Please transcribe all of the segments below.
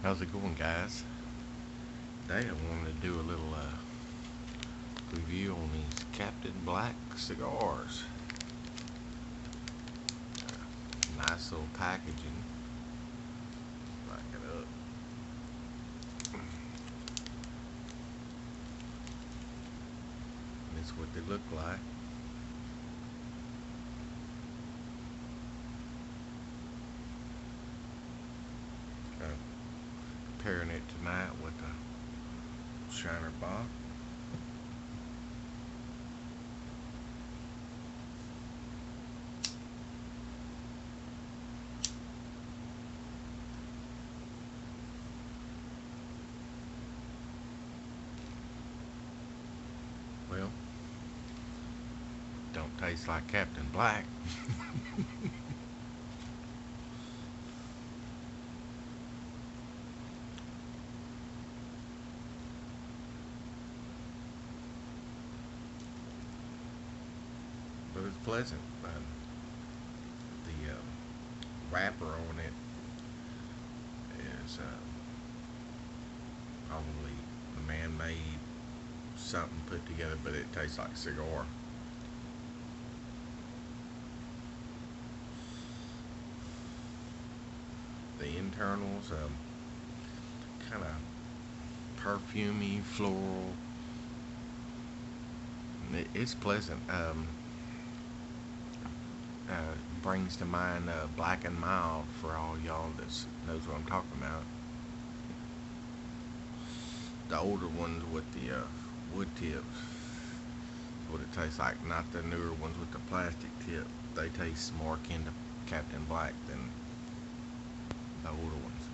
How's it going, guys? Today I wanted to do a little review on these Captain Black cigars. Nice little packaging. Back it up. This is what they look like. Pairing it tonight with a Shiner Bock. Well, don't taste like Captain Black. But it's pleasant. The wrapper on it is probably a man-made something put together, but it tastes like cigar. The internals, kind of perfumey, floral. It's pleasant. Brings to mind Black and Mild for all y'all that knows what I'm talking about. The older ones with the wood tips, what it tastes like. Not the newer ones with the plastic tip. They taste more akin to Captain Black than the older ones.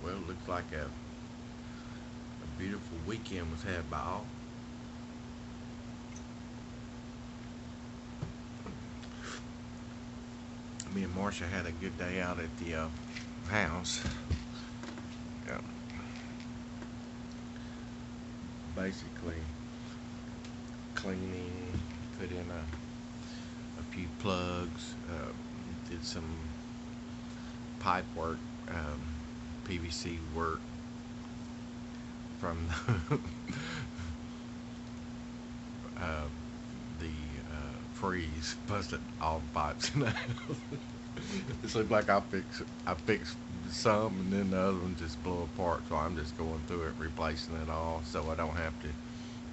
Well, it looks like a beautiful weekend was had by all. Me and Marcia had a good day out at the house. Yeah. Basically, cleaning, put in a few plugs, did some pipe work, PVC work from uh, the freeze, busted all the pipes in the house. It looked like I fixed some, and then the other one just blew apart. So I'm just going through it, replacing it all, so I don't have to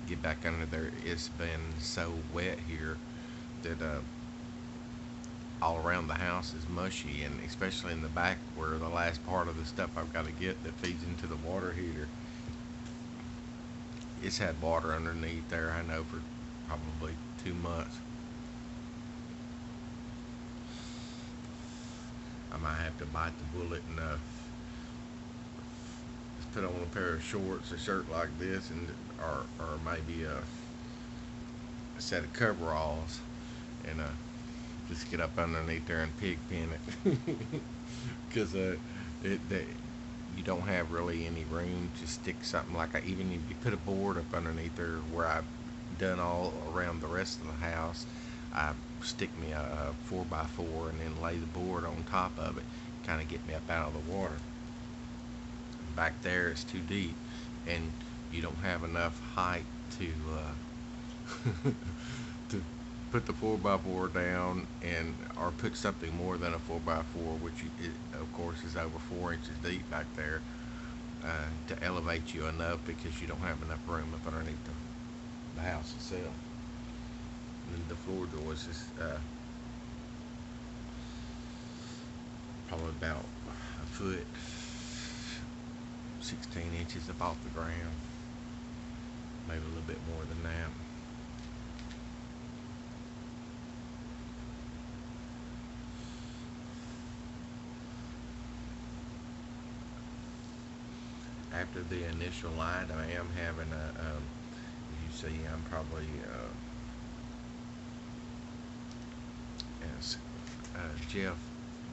get back under there. It's been so wet here that all around the house is mushy, and especially in the back where the last part of the stuff I've got to get that feeds into the water heater, it's had water underneath there. I know for probably 2 months. I might have to bite the bullet and just put on a pair of shorts, a shirt like this, and or maybe a set of coveralls, and just get up underneath there and pig pin it, because you don't have really any room to stick something like even if you put a board up underneath there where I've done all around the rest of the house. I stick me a 4x4 and then lay the board on top of it, kind of get me up out of the water. Back there it's too deep, and you don't have enough height to to put the 4x4 down, and or put something more than a 4x4, which of course is over 4 inches deep back there, to elevate you enough, because you don't have enough room up underneath the house itself. And the floor joist is probably about a foot, 16 inches up off the ground, maybe a little bit more than that. After the initial light, I am having as you see, I'm probably as Jeff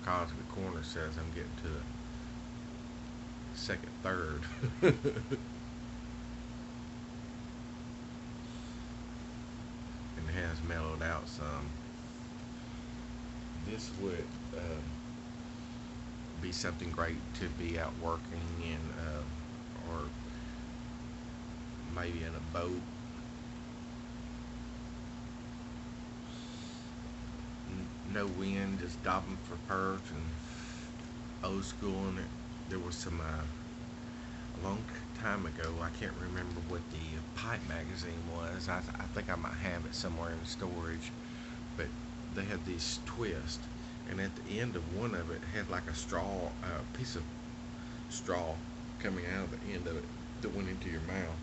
Cosby Corner says, I'm getting to the second, third. And has mellowed out some. This would be something great to be out working in, or maybe in a boat. No wind, just dobbing for perch and old school. And there was some a long time ago. I can't remember what the pipe magazine was. I think I might have it somewhere in storage, but they had these twists, and at the end of one of it had like a straw, piece of straw coming out of the end of it that went into your mouth.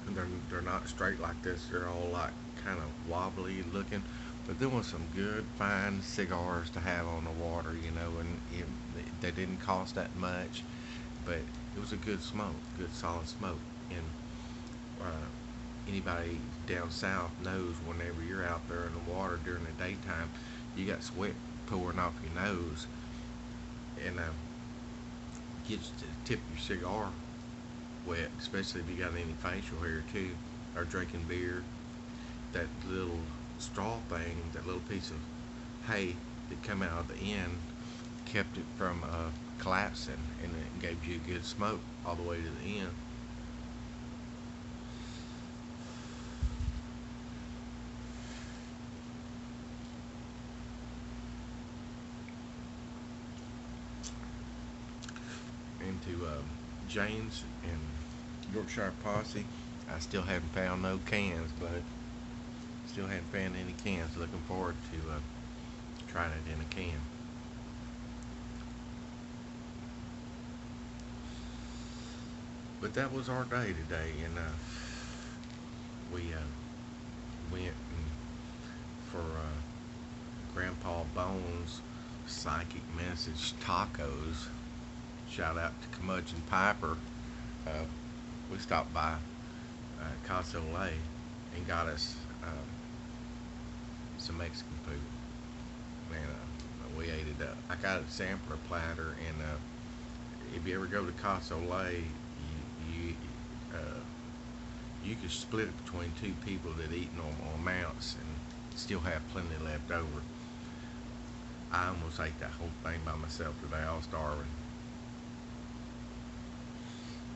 And they're not straight like this. They're all like kind of wobbly looking. But there was some good, fine cigars to have on the water, and they didn't cost that much, but it was a good smoke, good solid smoke. And anybody down south knows whenever you're out there in the water during the daytime, you got sweat pouring off your nose, and gets to tip your cigar wet, especially if you got any facial hair too, or drinking beer. That little straw thing, that little piece of hay that come out of the end, kept it from collapsing, and it gave you a good smoke all the way to the end. Into James and Yorkshire Posse, I still haven't found no cans, but still haven't found any cans. Looking forward to trying it in a can. But that was our day today, and we went for Grandpa Bones' psychic message tacos. Shout out to Curmudgeon Piper. Uh, we stopped by Casa Lay and got us some Mexican food, and we ate it up. I got a sampler platter, and if you ever go to Casa Lay, you you could split it between two people that eat normal amounts and still have plenty left over. I almost ate that whole thing by myself today. I was starving,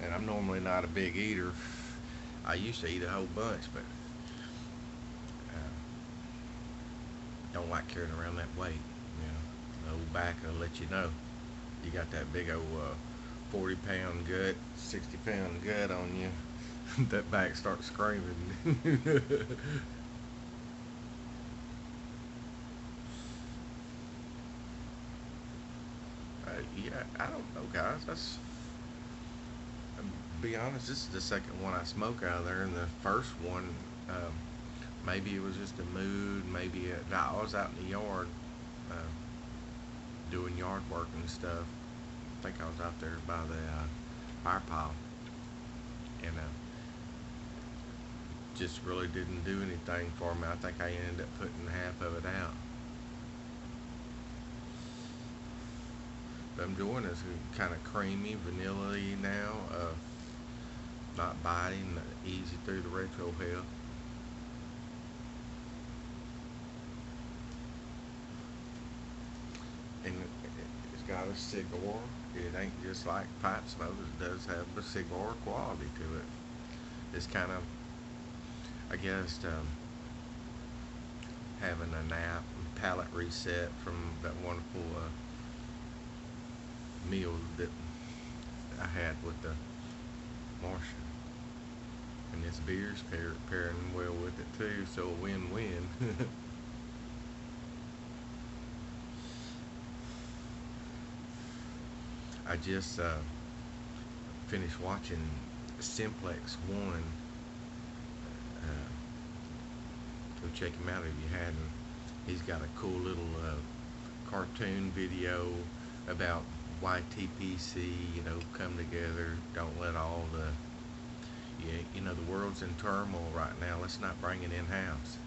and I'm normally not a big eater. I used to eat a whole bunch, but don't like carrying around that weight. The old back will let you know. You got that big old 40-pound gut, 60-pound gut on you. That back starts screaming. Yeah, I don't know, guys. Be honest, this is the second one I smoke out of there, and the first one, maybe it was just a mood. Maybe I was out in the yard uh, doing yard work and stuff. I think I was out there by the fire pile, and just really didn't do anything for me. I think I ended up putting half of it out. But I'm doing this kind of creamy, vanilla-y now. Not biting, easy through the retro hell. And it's got a cigar. It ain't just like pipe smoke. It does have a cigar quality to it. It's kind of, I guess, having a nap, palate reset from that wonderful meal that I had with the Martian. And this beer's pairing well with it too, so a win-win. I just finished watching Simplex 1. Go check him out if you hadn't. He's got a cool little cartoon video about why TPC, come together. Don't let all the world's in turmoil right now. Let's not bring it in-house.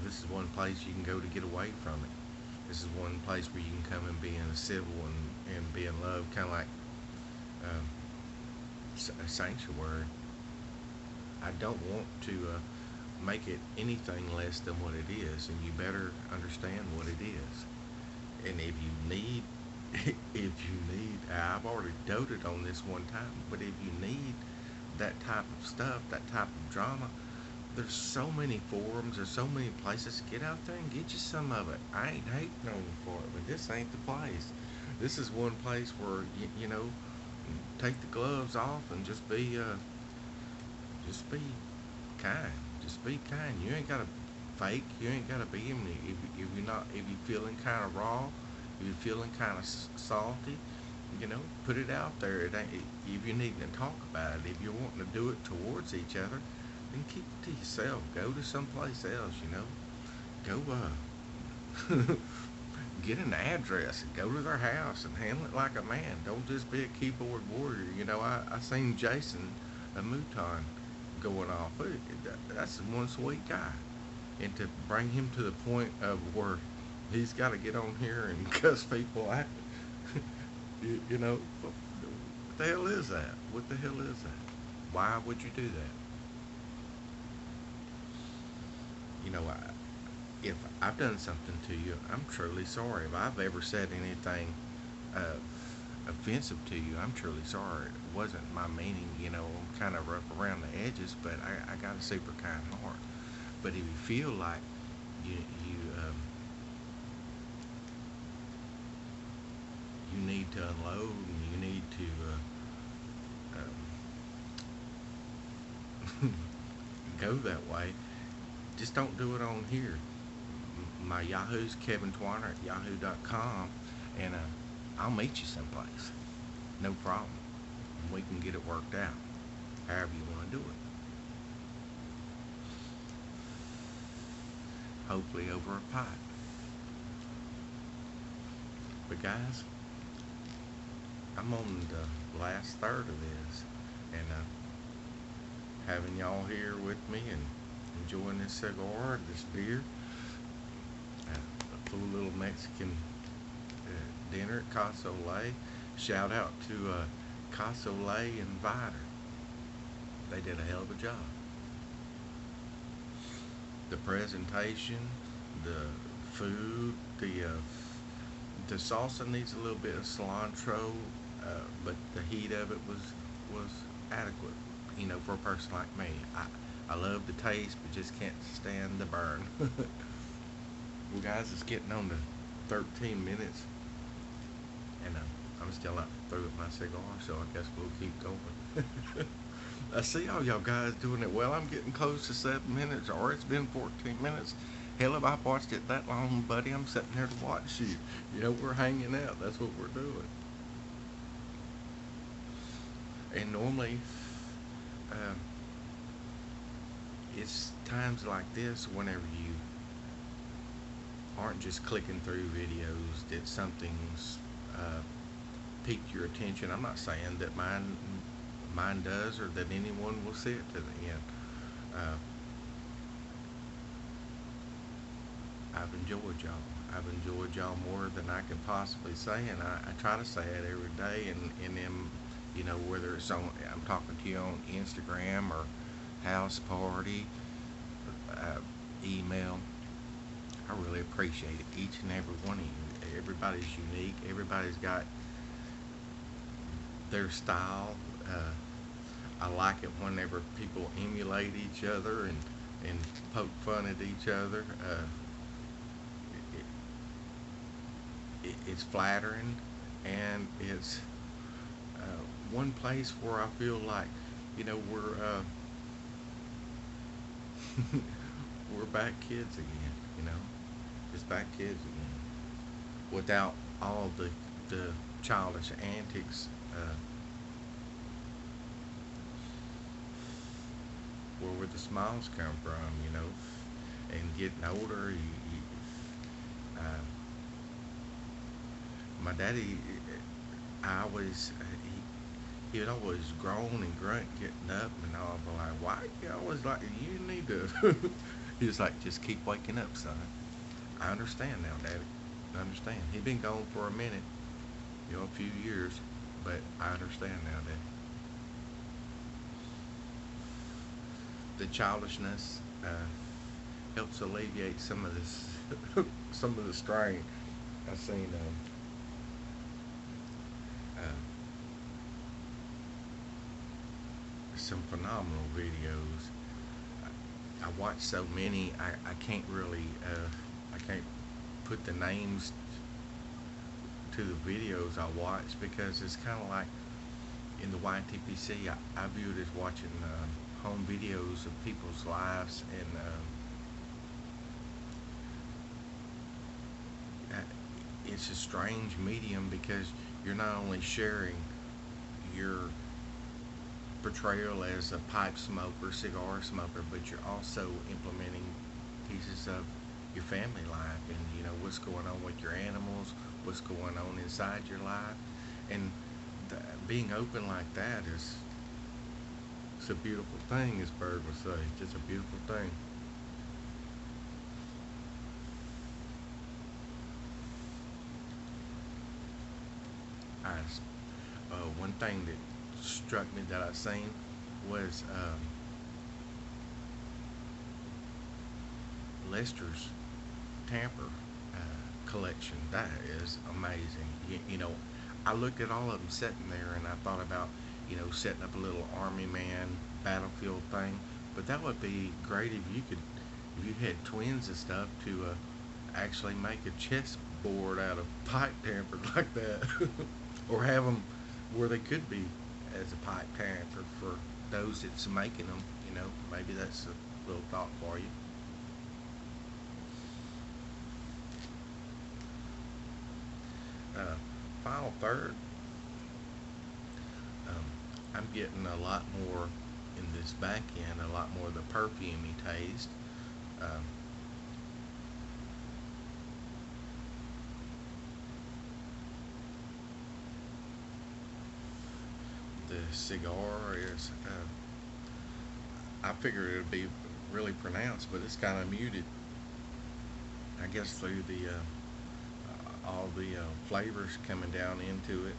This is one place you can go to get away from it. This is one place where you can come and be in a civil and be in love, kind of like um, a sanctuary. I don't want to make it anything less than what it is, and you better understand what it is. And if you need, I've already doted on this one time, but if you need that type of stuff, that type of drama, there's so many forums, there's so many places. Get out there and get you some of it. I ain't hating on you for it, but this ain't the place. This is one place where you know, take the gloves off and just be kind. Just be kind. You ain't gotta fake. You ain't gotta be. If you're not, if you're feeling kind of raw, if you're feeling kind of salty, you know, put it out there. It ain't, if you're needing to talk about it, if you're wanting to do it towards each other, then keep it to yourself. Go to someplace else. You know, go get an address and go to their house and handle it like a man. Don't just be a keyboard warrior. You know, I seen Jason a Mouton going off. That's one sweet guy, and to bring him to the point of where he's got to get on here and cuss people out, you know, what the hell is that? What the hell is that? Why would you do that? You know, if I've done something to you, I'm truly sorry. If I've ever said anything uh, offensive to you, I'm truly sorry. It wasn't my meaning, you know, I'm kind of rough around the edges, but I got a super kind heart. But if you feel like you you need to unload and you need to go that way, just don't do it on here. My Yahoo's Kevin Twiner at yahoo.com, and I'll meet you someplace. No problem. We can get it worked out, however you want to do it. Hopefully over a pipe. But guys, I'm on the last third of this, and having y'all here with me and enjoying this cigar, this beer, a cool little Mexican dinner at Casa Olay. Shout out to Casa Olay and Vider. They did a hell of a job. The presentation, the food, the salsa needs a little bit of cilantro, but the heat of it was adequate. You know, for a person like me, I love the taste, but just can't stand the burn. Well, guys, it's getting on to 13 minutes, and I'm still not through with my cigar, so I guess we'll keep going. I see all y'all guys doing it well. I'm getting close to 7 minutes, or it's been 14 minutes. Hell, if I've watched it that long, buddy, I'm sitting there to watch you. You know, we're hanging out. That's what we're doing. And normally, uh, it's times like this whenever you aren't just clicking through videos that something's piqued your attention. I'm not saying that mine does, or that anyone will see it to the end. Uh, I've enjoyed y'all. I've enjoyed y'all more than I could possibly say, and I try to say it every day. And then, you know, whether it's on, I'm talking to you on Instagram or house party, email. I really appreciate it, each and every one of you. Everybody's unique. Everybody's got their style. I like it whenever people emulate each other and poke fun at each other. It's flattering, and it's one place where I feel like, you know, we're back kids again, you know, just back kids again, without all the childish antics. Where the smiles come from, you know, and getting older, my daddy, I always, he would always groan and grunt getting up, and I'll be like, why you always like, you need to, he was like, just keep waking up, son. I understand now, Daddy, I understand. He'd been gone for a minute, you know, a few years, but I understand now that the childishness helps alleviate some of this, some of the strain. I've seen uh, some phenomenal videos. I watch so many. I can't really I can't put the names to the videos I watch because it's kind of like in the YTPC. I view it as watching home videos of people's lives, and it's a strange medium because you're not only sharing your portrayal as a pipe smoker, cigar smoker, but you're also implementing pieces of your family life, and what's going on with your animals, what's going on inside your life, and being open like that is it's a beautiful thing, as Bird would say. It's just a beautiful thing. I, One thing that struck me that I seen was Lester's tamper collection. That is amazing. I looked at all of them sitting there, and I thought about, setting up a little Army Man battlefield thing. But that would be great if you had twins and stuff to actually make a chessboard out of pipe tamper like that, or have them where they could be as a pipe tamper for those that's making them. Maybe that's a little thought for you. Uh, Final third, um, I'm getting a lot more in this back end, a lot more of the perfumey taste. Um, the cigar is, I figured it would be really pronounced, but it's kind of muted. I guess through the all the flavors coming down into it.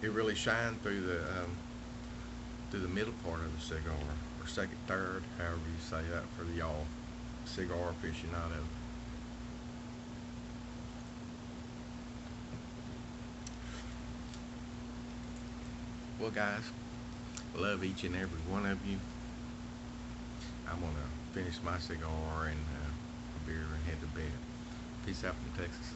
It really shined through the middle part of the cigar, or second, third, however you say that for the y'all cigar aficionado. Well, guys, love each and every one of you. I'm gonna finish my cigar and a beer and head to bed. Peace out from Texas.